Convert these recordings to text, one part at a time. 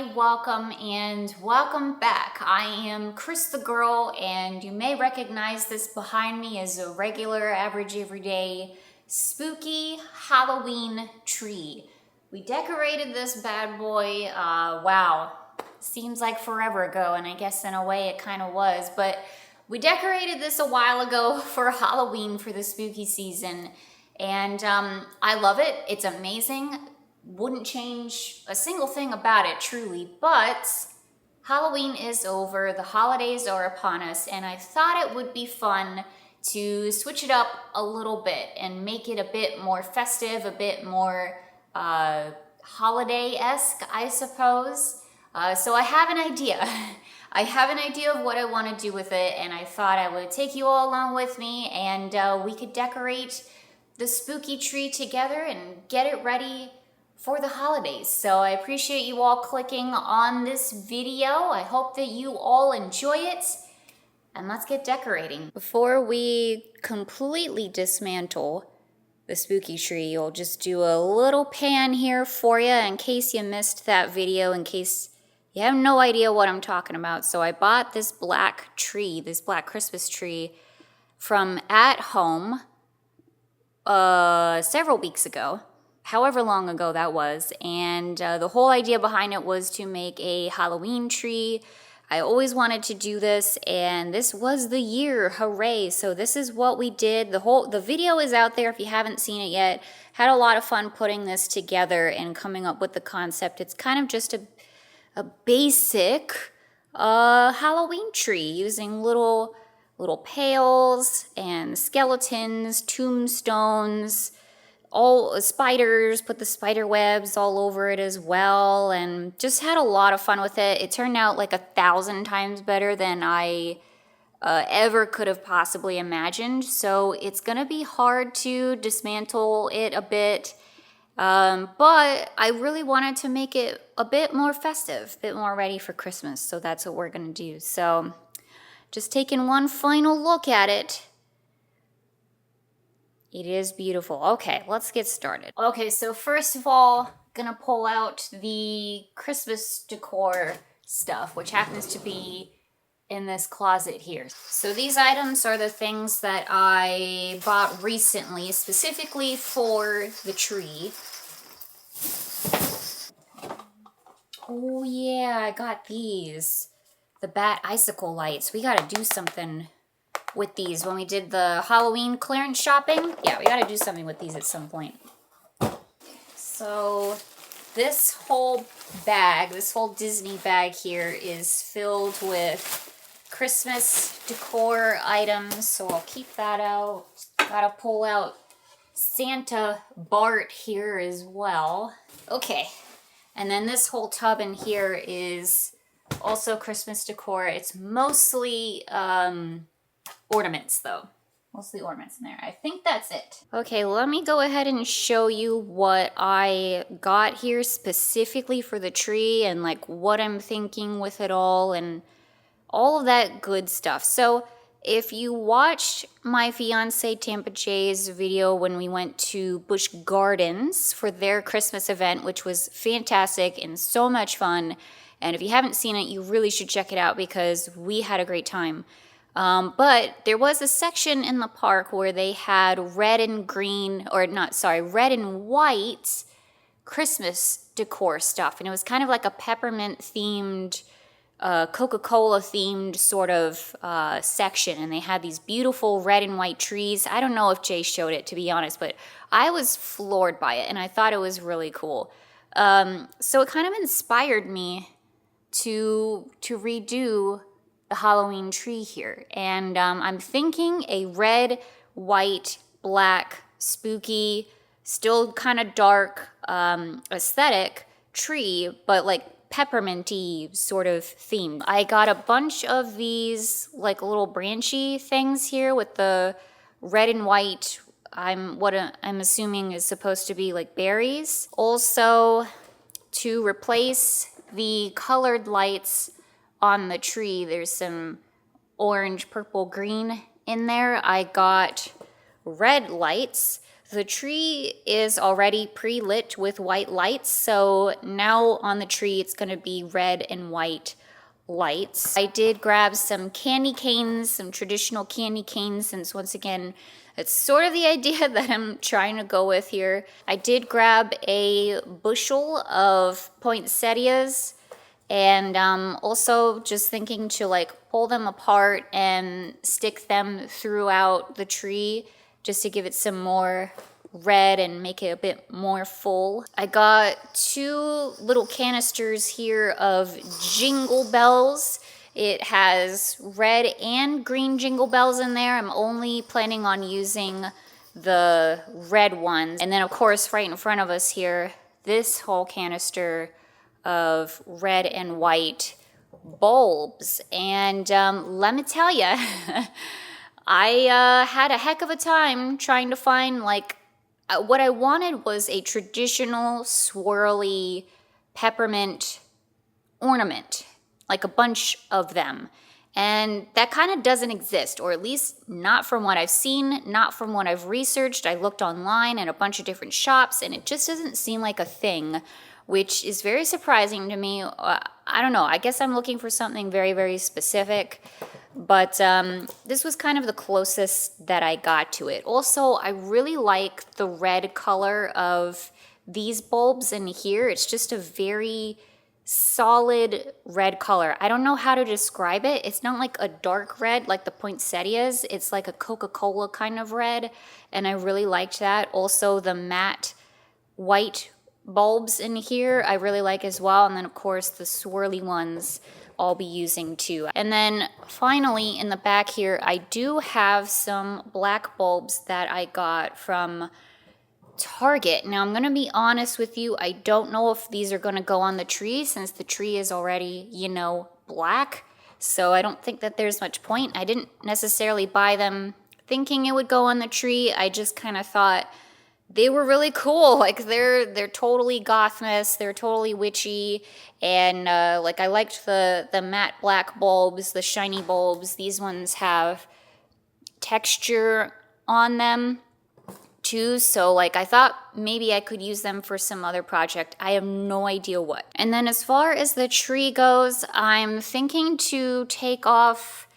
everybody, welcome and welcome back. I am Cris the girl, and you may recognize this behind me as a regular, average, everyday, spooky Halloween tree. We decorated this bad boy, wow, seems like forever ago, and I guess in a way it kind of was, but we decorated this a while ago for Halloween for the spooky season, and I love it. It's amazing. Wouldn't change a single thing about it, truly, but Halloween is over, the holidays are upon us, and I thought it would be fun to switch it up a little bit and make it a bit more festive, a bit more holiday-esque, I suppose. So I have an idea. I have an idea of what I want to do with it, and I thought I would take you all along with me, and we could decorate the spooky tree together and get it ready for the holidays. So I appreciate you all clicking on this video. I hope that you all enjoy it, and let's get decorating. Before we completely dismantle the spooky tree, I'll just do a little pan here for you in case you missed that video, in case you have no idea what I'm talking about. So I bought this black tree, this black Christmas tree from At Home several weeks ago. However long ago that was, and the whole idea behind it was to make a Halloween tree. I always wanted to do this, and this was the year. Hooray. So this is what we did. The video is out there if you haven't seen it yet. Had a lot of fun putting this together and coming up with the concept. It's kind of just a basic Halloween tree using little pails and skeletons, tombstones, all spiders, put the spider webs all over it as well, and just had a lot of fun with it. It turned out like 1,000 times better than I ever could have possibly imagined. So it's gonna be hard to dismantle it a bit, but I really wanted to make it a bit more festive, a bit more ready for Christmas. So that's what we're gonna do. So just taking one final look at it. It is beautiful. Okay, let's get started. Okay, so first of all, gonna pull out the Christmas decor stuff, which happens to be in this closet here. So these items are the things that I bought recently, specifically for the tree. Oh yeah, I got these. The bat icicle lights. We gotta do something with these when we did the Halloween clearance shopping. Yeah, we gotta do something with these at some point. So this whole bag, this whole Disney bag here is filled with Christmas decor items, so I'll keep that out. Gotta pull out Santa Bart here as well. Okay, and then this whole tub in here is also Christmas decor. It's mostly ornaments though. Mostly ornaments in there. I think that's it. Okay, let me go ahead and show you what I got here specifically for the tree and like what I'm thinking with it all and all of that good stuff. So if you watched my fiance Tampa Jay's video when we went to Busch Gardens for their Christmas event, which was fantastic and so much fun, and if you haven't seen it, you really should check it out because we had a great time. But there was a section in the park where they had red and white Christmas decor stuff. And it was kind of like a peppermint themed, Coca-Cola themed sort of section. And they had these beautiful red and white trees. I don't know if Jay showed it, to be honest, but I was floored by it and I thought it was really cool. So it kind of inspired me to redo the Halloween tree here. And I'm thinking a red, white, black, spooky, still kind of dark aesthetic tree, but like pepperminty sort of theme. I got a bunch of these like little branchy things here with the red and white. I'm assuming is supposed to be like berries. Also, to replace the colored lights on the tree, there's some orange, purple, green in there. I got red lights. The tree is already pre-lit with white lights, so now on the tree it's going to be red and white lights. I did grab some candy canes, some traditional candy canes, since once again, it's sort of the idea that I'm trying to go with here. I did grab a bushel of poinsettias, and also just thinking to like pull them apart and stick them throughout the tree just to give it some more red and make it a bit more full. I got 2 little canisters here of jingle bells. It has red and green jingle bells in there. I'm only planning on using the red ones. And then of course right in front of us here, this whole canister of red and white bulbs. And let me tell you, I had a heck of a time trying to find, like, what I wanted was a traditional swirly peppermint ornament, like a bunch of them. And that kind of doesn't exist, or at least not from what I've seen, not from what I've researched. I looked online at a bunch of different shops, and it just doesn't seem like a thing, which is very surprising to me. I don't know. I guess I'm looking for something very, very specific. But this was kind of the closest that I got to it. Also, I really like the red color of these bulbs in here. It's just a very solid red color. I don't know how to describe it. It's not like a dark red like the poinsettias. It's like a Coca-Cola kind of red, and I really liked that. Also, the matte white bulbs in here I really like as well. And then, of course, the swirly ones I'll be using too. And then finally in the back here, I do have some black bulbs that I got from Target. Now I'm gonna be honest with you, I don't know if these are gonna go on the tree since the tree is already, you know, black. So I don't think that there's much point. I didn't necessarily buy them thinking it would go on the tree. I just kind of thought they were really cool. Like they're totally Gothmas, they're totally witchy, and like I liked the matte black bulbs, the shiny bulbs. These ones have texture on them too, so like I thought maybe I could use them for some other project. I have no idea what. And then as far as the tree goes, I'm thinking to take off,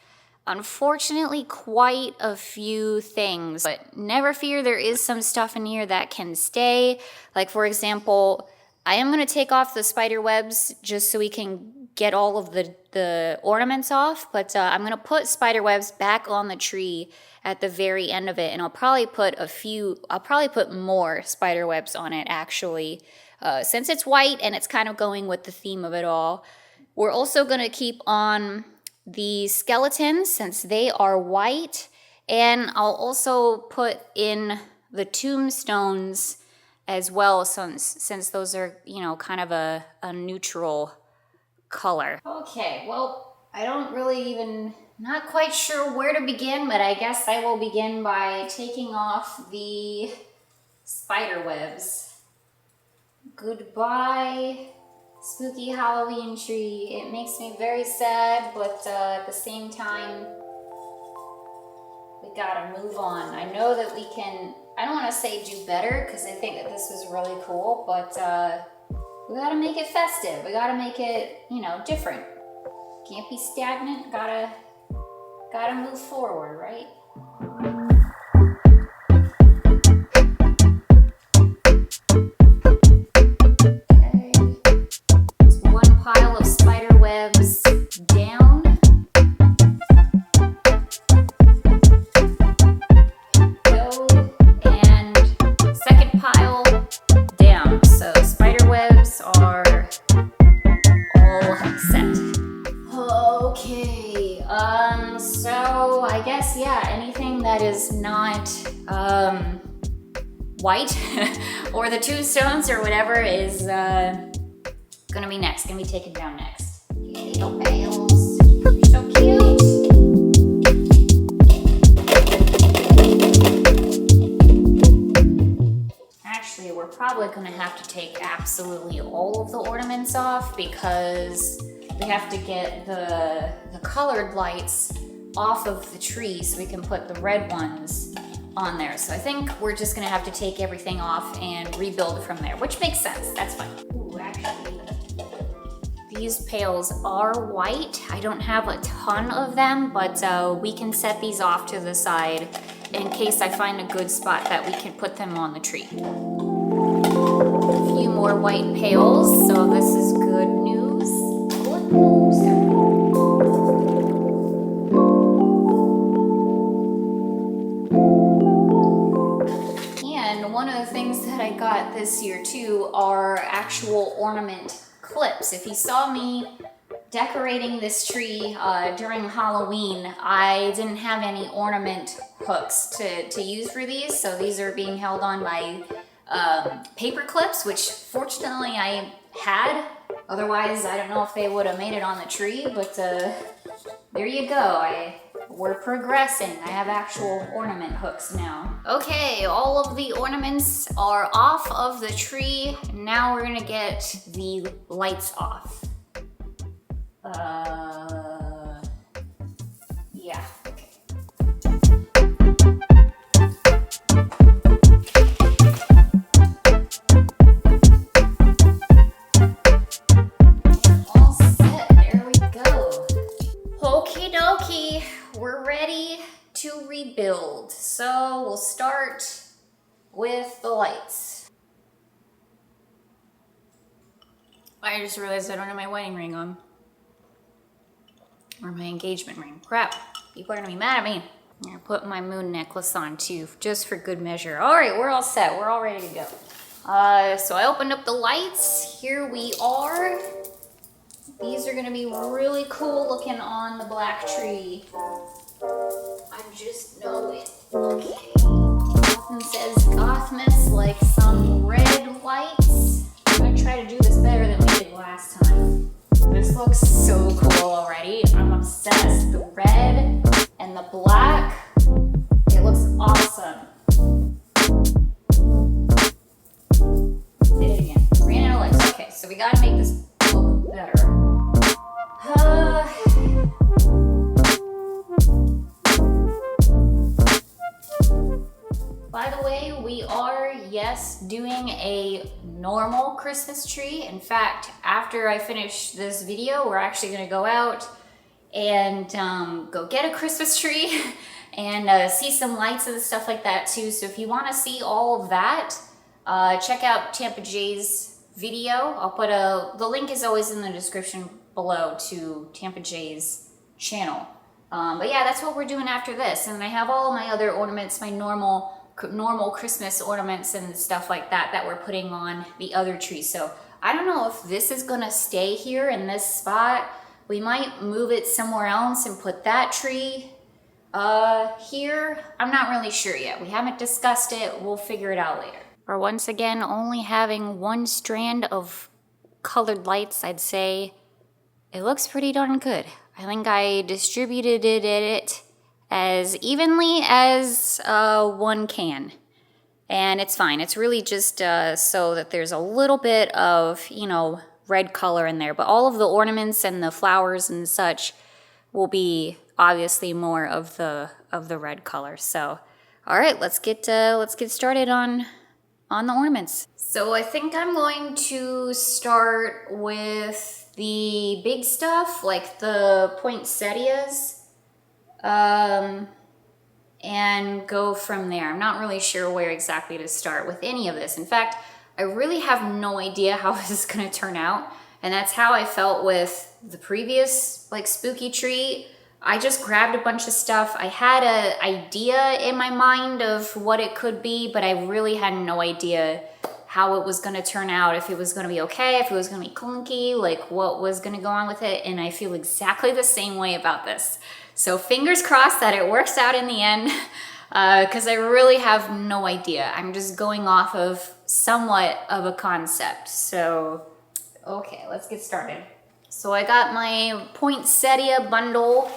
unfortunately, quite a few things, but never fear, there is some stuff in here that can stay. Like for example, I am going to take off the spider webs just so we can get all of the ornaments off, but I'm going to put spider webs back on the tree at the very end of it, and I'll probably put more spider webs on it actually, since it's white and it's kind of going with the theme of it all. We're also going to keep on the skeletons since they are white, and I'll also put in the tombstones as well since those are, you know, kind of a neutral color. Okay, well, I don't really even, not quite sure where to begin, but I guess I will begin by taking off the spider webs. Goodbye, spooky Halloween tree. It makes me very sad, but at the same time, we gotta move on. I know that we can, I don't want to say do better, because I think that this was really cool, but we gotta make it festive. We gotta make it, you know, different. Can't be stagnant, gotta move forward, right? Pile of spider webs down. Go, and second pile down. So spider webs are all set. Okay, so I guess, yeah, anything that is not white or the tombstones or whatever is gonna be next, gonna be taken down next. Little bales, so cute. Actually, we're probably gonna have to take absolutely all of the ornaments off because we have to get the colored lights off of the tree so we can put the red ones on there. So I think we're just gonna have to take everything off and rebuild from there, which makes sense, that's fine. Ooh, actually, these pails are white. I don't have a ton of them, but we can set these off to the side in case I find a good spot that we can put them on the tree. A few more white pails, so this is good news. Good news. And one of the things that I got this year too are actual ornament clips. If you saw me decorating this tree during Halloween, I didn't have any ornament hooks to use for these, so these are being held on by paper clips, which fortunately I had. Otherwise, I don't know if they would have made it on the tree, but there you go. We're progressing. I have actual ornament hooks now. Okay, all of the ornaments are off of the tree. Now we're gonna get the lights off. Yeah, okay. All set, there we go. Okie dokie, we're ready to rebuild. So we'll start with the lights. I just realized I don't have my wedding ring on. Or my engagement ring. Crap, people are gonna be mad at me. I'm gonna put my moon necklace on too, just for good measure. All right, we're all set, we're all ready to go. So I opened up the lights, here we are. These are gonna be really cool looking on the black tree. I just know it. Okay. Nothing says Gothmas like some red lights. I'm gonna try to do this better than we did last time. This looks so cool already. I'm obsessed. The red and the black. It looks awesome. Say it again. Ran out of lights. Okay, so we gotta make this look better. By the way, we are, yes, doing a normal Christmas tree. In fact, after I finish this video, we're actually gonna go out and go get a Christmas tree and see some lights and stuff like that too. So if you wanna see all of that, check out Tampa Jay's video. I'll put the link is always in the description below to Tampa Jay's channel. But yeah, that's what we're doing after this. And I have all my other ornaments, my normal Christmas ornaments and stuff like that we're putting on the other tree. So I don't know if this is gonna stay here in this spot. We might move it somewhere else and put that tree here. I'm not really sure yet. We haven't discussed it. We'll figure it out later. Or once again, only having one strand of colored lights, I'd say it looks pretty darn good. I think I distributed it as evenly as one can. And it's fine. It's really just so that there's a little bit of, you know, red color in there. But all of the ornaments and the flowers and such will be obviously more of the red color. So, all right, let's get started on the ornaments. So I think I'm going to start with the big stuff, like the poinsettias, and go from there. I'm not really sure where exactly to start with any of this. In fact, I really have no idea how this is gonna turn out. And that's how I felt with the previous like spooky tree. I just grabbed a bunch of stuff. I had an idea in my mind of what it could be, but I really had no idea how it was gonna turn out, if it was gonna be okay, if it was gonna be clunky, like what was gonna go on with it. And I feel exactly the same way about this. So fingers crossed that it works out in the end, because I really have no idea. I'm just going off of somewhat of a concept. So, okay, let's get started. So I got my poinsettia bundle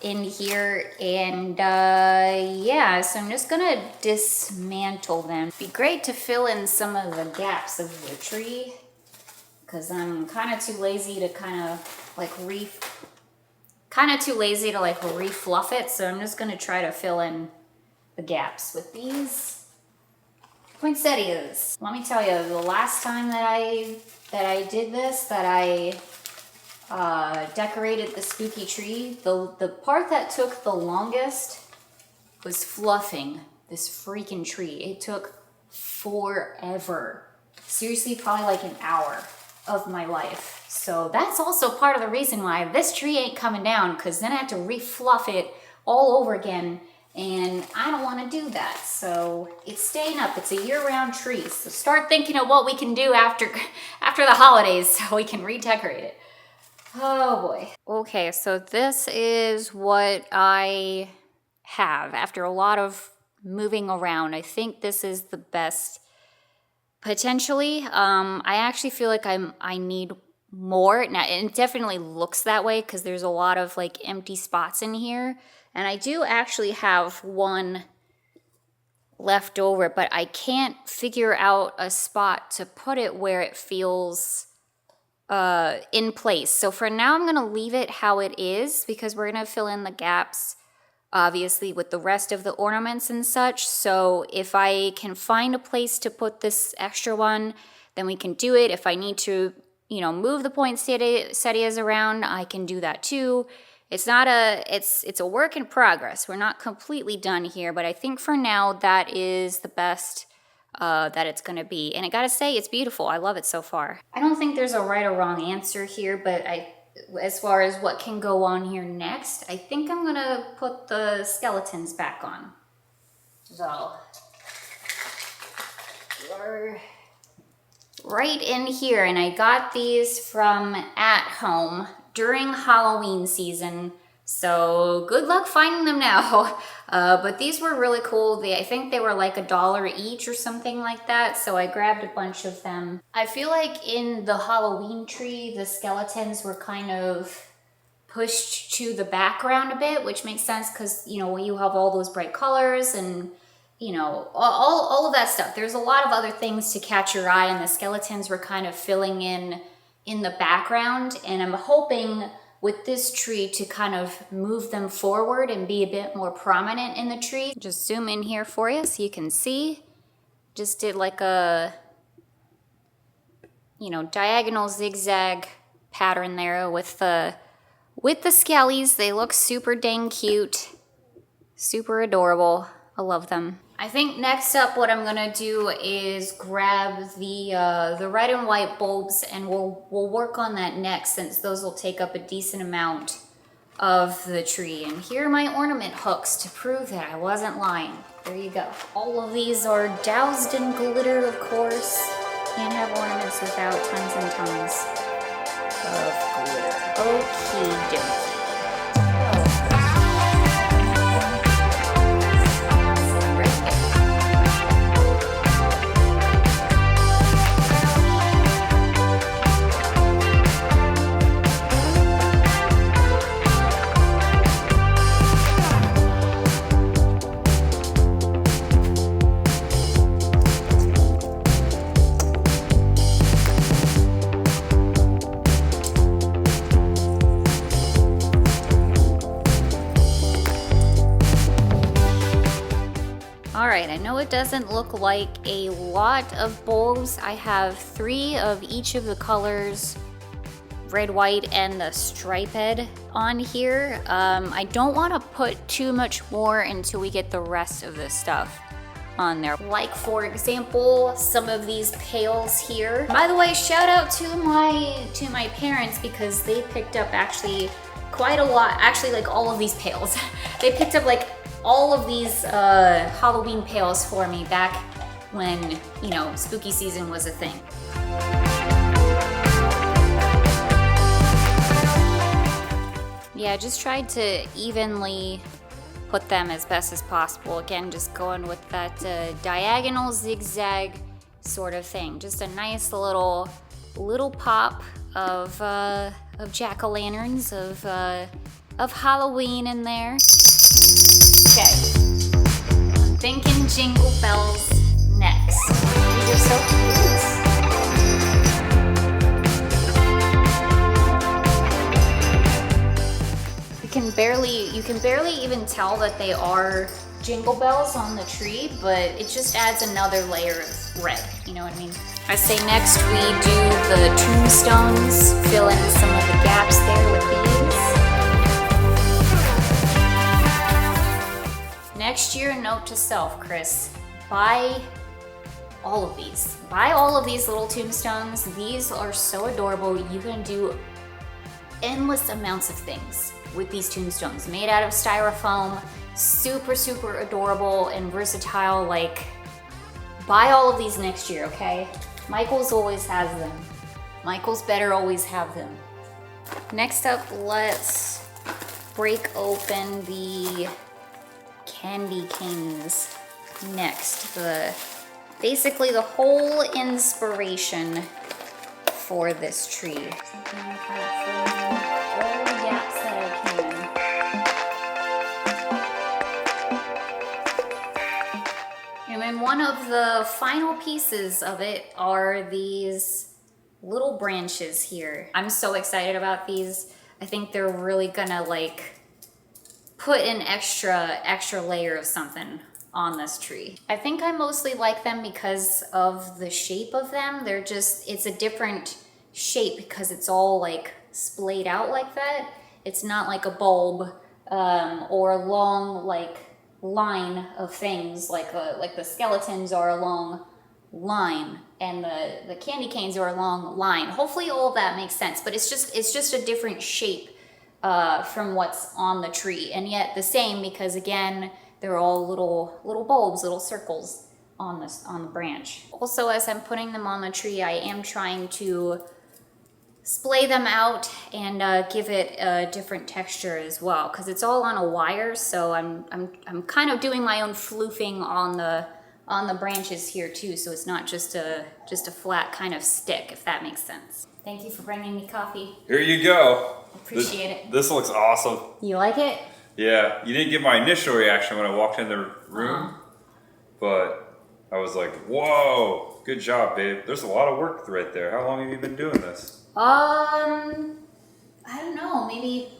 in here, and yeah, so I'm just gonna dismantle them. It'd be great to fill in some of the gaps of the tree, because I'm kind of too lazy to refluff it, so I'm just gonna try to fill in the gaps with these poinsettias. Let me tell you, the last time that I did this, that I decorated the spooky tree, the part that took the longest was fluffing this freaking tree. It took forever. Seriously, probably like an hour of my life. So that's also part of the reason why this tree ain't coming down, because then I have to refluff it all over again, and I don't want to do that. So it's staying up. It's a year-round tree. So start thinking of what we can do after the holidays so we can redecorate it. Oh boy. Okay, so this is what I have after a lot of moving around. I think this is the best potentially. I actually feel like I need more. Now, it definitely looks that way because there's a lot of like empty spots in here. And I do actually have one left over, but I can't figure out a spot to put it where it feels in place. So for now, I'm going to leave it how it is because we're going to fill in the gaps, obviously, with the rest of the ornaments and such. So if I can find a place to put this extra one, then we can do it. If I need to, move the poinsettias around, I can do that too. It's a work in progress. We're not completely done here, but I think for now that is the best that it's going to be. And I gotta say, it's beautiful. I love it so far. I don't think there's a right or wrong answer here, but as far as what can go on here next, I think I'm gonna put the skeletons back on. So, we're right in here, and I got these from At Home during Halloween season. So good luck finding them now. But these were really cool. I think they were like $1 each or something like that. So I grabbed a bunch of them. I feel like in the Halloween tree, the skeletons were kind of pushed to the background a bit, which makes sense because, you have all those bright colors and, all of that stuff. There's a lot of other things to catch your eye, and the skeletons were kind of filling in the background. And I'm hoping with this tree to kind of move them forward and be a bit more prominent in the tree. Just zoom in here for you so you can see. Just did like a, diagonal zigzag pattern there with the skellies. They look super dang cute, super adorable. I love them. I think next up what I'm gonna do is grab the red and white bulbs, and we'll work on that next, since those will take up a decent amount of the tree. And here are my ornament hooks to prove that I wasn't lying. There you go. All of these are doused in glitter, of course. Can't have ornaments without tons and tons of glitter. Okie dokie. I know it doesn't look like a lot of bulbs. I have 3 of each of the colors, red, white, and the striped on here. I don't want to put too much more until we get the rest of the stuff on there. Like, for example, some of these pails here. By the way, shout out to my parents, because they picked up actually quite a lot, actually like all of these pails. They picked up like all of these Halloween pails for me back when, spooky season was a thing. Yeah, just tried to evenly put them as best as possible. Again, just going with that diagonal zigzag sort of thing. Just a nice little pop of jack-o'-lanterns, of Halloween in there. Okay, I'm thinking Jingle Bells next. These are so cute. You can barely even tell that they are jingle bells on the tree, but it just adds another layer of red, you know what I mean? I say next we do the tombstones, fill in some of the gaps there with these. Next year, note to self, Cris, buy all of these. Buy all of these little tombstones. These are so adorable. You can do endless amounts of things with these tombstones. Made out of styrofoam, super, super adorable and versatile. Like, buy all of these next year, okay? Michael's always has them. Michael's better always have them. Next up, let's break open the candy canes next. Basically the whole inspiration for this tree. Something I've had all the gaps that I can. And then one of the final pieces of it are these little branches here. I'm so excited about these. I think they're really gonna like put an extra layer of something on this tree. I think I mostly like them because of the shape of them. They're just, it's a different shape because it's all like splayed out like that. It's not like a bulb or a long like line of things like the skeletons are a long line and the candy canes are a long line. Hopefully all of that makes sense, but it's just a different shape from what's on the tree, and yet the same because again, they're all little bulbs, little circles on the branch. Also, as I'm putting them on the tree, I am trying to splay them out and give it a different texture as well, because it's all on a wire. So I'm kind of doing my own floofing on the branches here too. So it's not just a flat kind of stick, if that makes sense. Thank you for bringing me coffee. Here you go. Appreciate it. This looks awesome. You like it? Yeah, you didn't get my initial reaction when I walked in the room, but I was like, whoa, good job, babe. There's a lot of work right there. How long have you been doing this? I don't know, maybe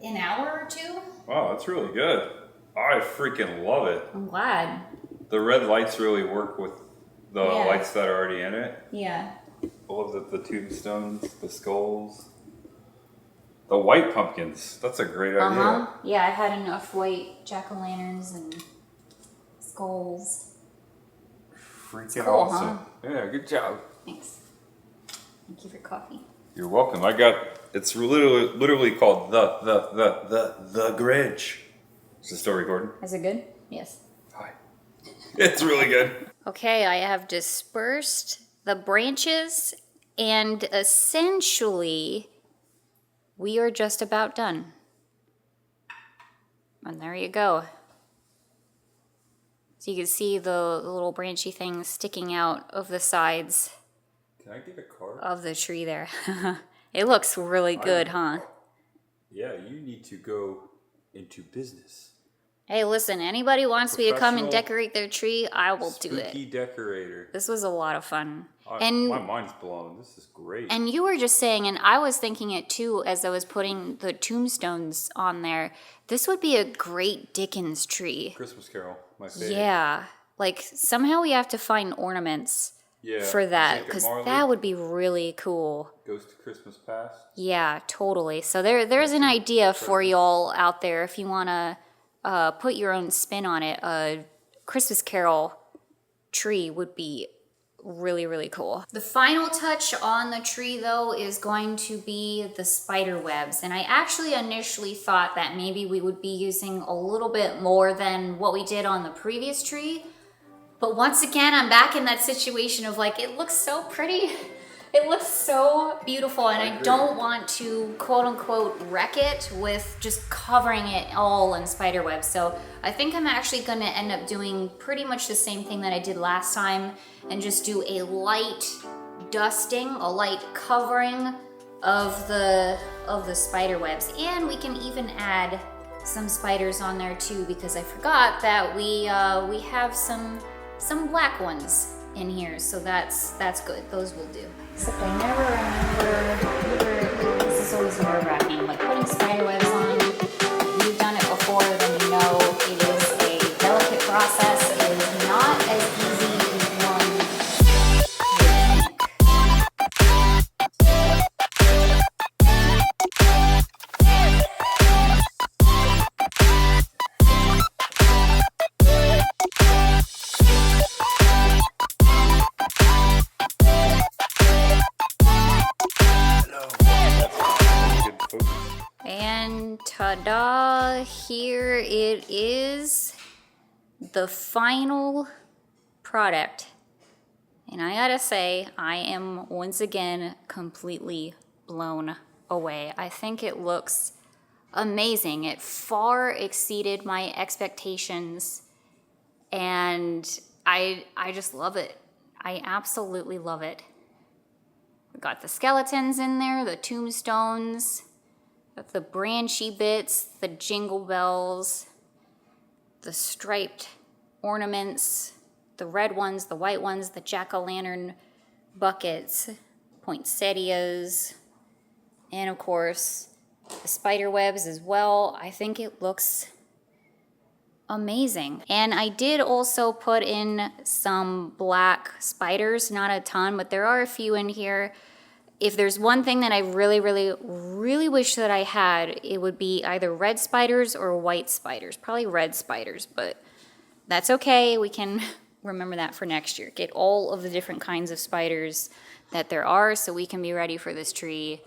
an hour or two? Wow, that's really good. I freaking love it. I'm glad. The red lights really work with the lights that are already in it. Yeah. All of the tombstones, the skulls. The white pumpkins. That's a great idea. Yeah, I had enough white jack-o'-lanterns and skulls. Freaking cool, awesome. Huh? Yeah, good job. Thanks. Thank you for coffee. You're welcome. It's literally called the Grinch. Is it still recording? Is it good? Yes. Hi. It's really good. Okay, I have dispersed the branches and essentially we are just about done. And there you go. So you can see the little branchy things sticking out of the sides. Can I get a card? Of the tree there. It looks really good, huh? Yeah, you need to go into business. Hey, listen, anybody wants me to come and decorate their tree, I will do it. Spooky decorator. This was a lot of fun. My mind's blown. This is great. And you were just saying, and I was thinking it too as I was putting the tombstones on there, this would be a great Dickens tree. Christmas Carol, my favorite. Yeah. Like, somehow we have to find ornaments for that, because that would be really cool. Ghost of Christmas Past. Yeah, totally. So there's an idea for y'all out there if you want to put your own spin on it. A Christmas Carol tree would be really, really cool. The final touch on the tree, though, is going to be the spider webs. And I actually initially thought that maybe we would be using a little bit more than what we did on the previous tree. But once again, I'm back in that situation of like, it looks so pretty. It looks so beautiful, and I don't want to quote unquote wreck it with just covering it all in spider webs. So I think I'm actually gonna end up doing pretty much the same thing that I did last time and just do a light dusting, a light covering of the spider webs. And we can even add some spiders on there too, because I forgot that we have some black ones in here, so that's good. Those will do. Except I never remember, this is always nerve-wracking, like putting spider webs on. If you've done it before, then you know it is a delicate Ta-da! Here it is, the final product. And I gotta say, I am once again completely blown away. I think it looks amazing. It far exceeded my expectations, and I just love it. I absolutely love it. We got the skeletons in there, the tombstones, the branchy bits, the jingle bells, the striped ornaments, the red ones, the white ones, the jack-o'-lantern buckets, poinsettias, and of course, the spider webs as well. I think it looks amazing. And I did also put in some black spiders, not a ton, but there are a few in here. If there's one thing that I really wish that I had, it would be either red spiders or white spiders. Probably red spiders, but that's okay. We can remember that for next year. Get all of the different kinds of spiders that there are so we can be ready for this tree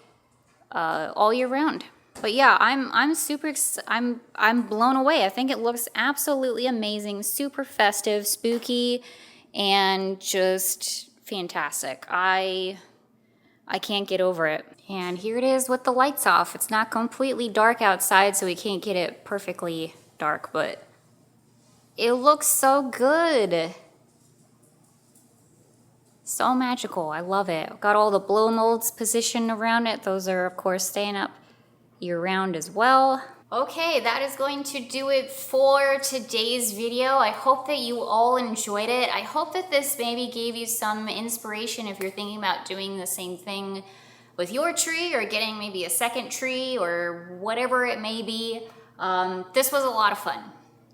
all year round. But yeah, I'm super I'm blown away. I think it looks absolutely amazing, super festive, spooky, and just fantastic. I can't get over it. And here it is with the lights off. It's not completely dark outside, so we can't get it perfectly dark, but it looks so good. So magical. I love it. Got all the blow molds positioned around it. Those are, of course, staying up year-round as well. Okay, that is going to do it for today's video. I hope that you all enjoyed it. I hope that this maybe gave you some inspiration if you're thinking about doing the same thing with your tree or getting maybe a second tree or whatever it may be. This was a lot of fun.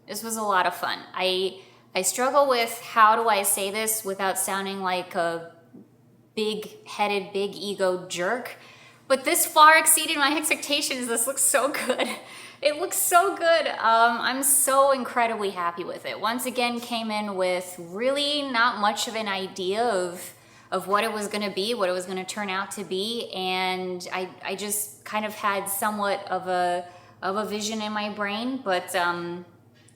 This was a lot of fun. I struggle with how do I say this without sounding like a big-headed, big-ego jerk. But this far exceeded my expectations. This looks so good. It looks so good. I'm so incredibly happy with it. Once again, came in with really not much of an idea of what it was gonna be, what it was gonna turn out to be. And I just kind of had somewhat of a vision in my brain, but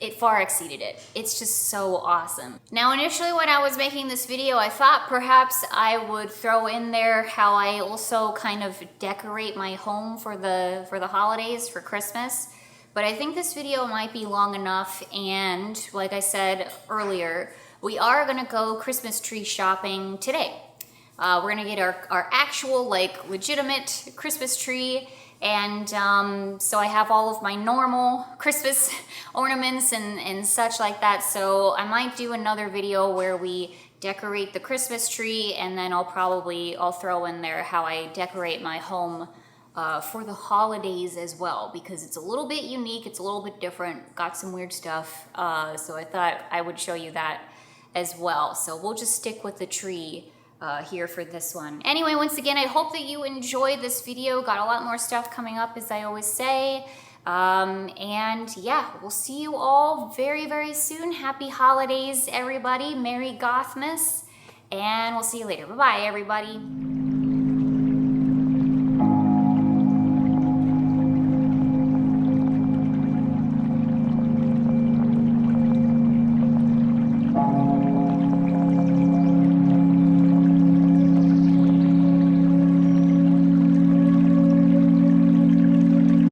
it far exceeded it. It's just so awesome. Now, initially when I was making this video, I thought perhaps I would throw in there how I also kind of decorate my home for the holidays, for Christmas. But I think this video might be long enough, and like I said earlier, we are gonna go Christmas tree shopping today. We're gonna get our actual, like, legitimate Christmas tree. And so I have all of my normal Christmas ornaments and such like that. So I might do another video where we decorate the Christmas tree, and then I'll throw in there how I decorate my home for the holidays as well, because it's a little bit unique, it's a little bit different, got some weird stuff. So I thought I would show you that as well. So we'll just stick with the tree here for this one. Anyway, once again, I hope that you enjoyed this video. Got a lot more stuff coming up, as I always say. And yeah, we'll see you all very soon. Happy holidays, everybody. Merry Gothmas. And we'll see you later. Bye-bye, everybody.